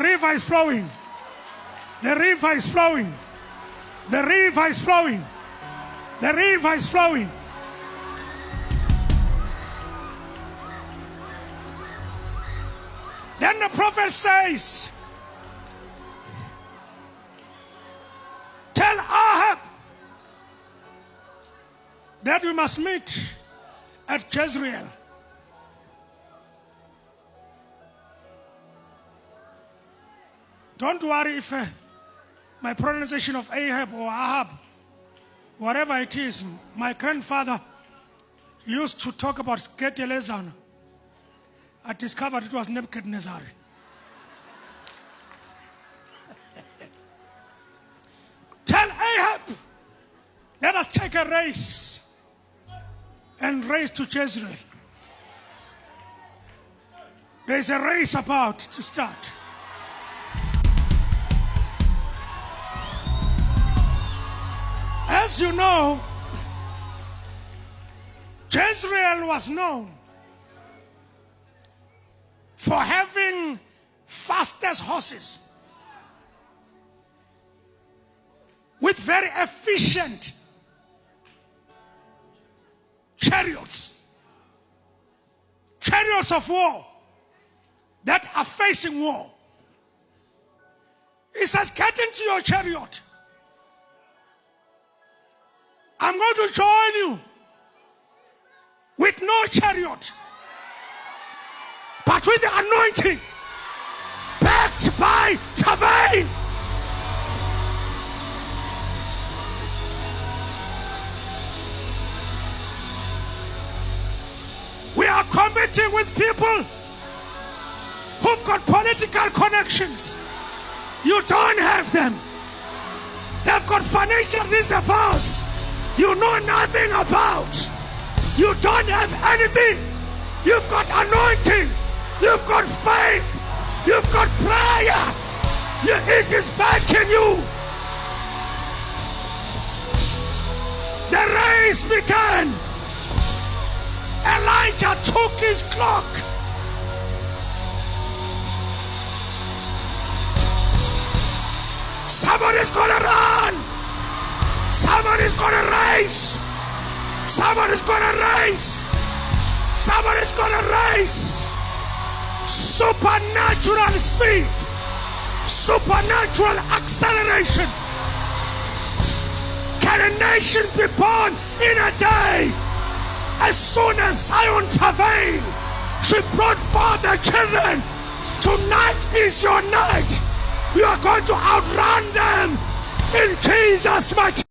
river is flowing. The river is flowing. The river is flowing. The river is flowing. Then the prophet says, tell Ahab that we must meet at Jezreel. Don't worry if my pronunciation of Ahab or Ahab, whatever it is, my grandfather used to talk about Sketelezan. I discovered it was Nebuchadnezzar. Tell Ahab, let us take a race and race to Jezreel. There is a race about to start. As you know, Jezreel was known for having fastest horses with very efficient chariots of war that are facing war. He says, get into your chariot. I'm going to join you with no chariot, but with the anointing, backed by TRAVAIL. We are competing with people who've got political connections. You don't have them. They've got financial reservoirs you know nothing about. You don't have anything. You've got anointing. You've got faith. You've got prayer. It is backing you. The race began. Elijah took his clock. Somebody's gonna run. Somebody's gonna race. Somebody's gonna race. Somebody's gonna race. Supernatural speed. Supernatural acceleration. Can a nation be born in a day? As soon as Zion travailed, she brought forth the children. Tonight is your night. You are going to outrun them in Jesus' mighty name.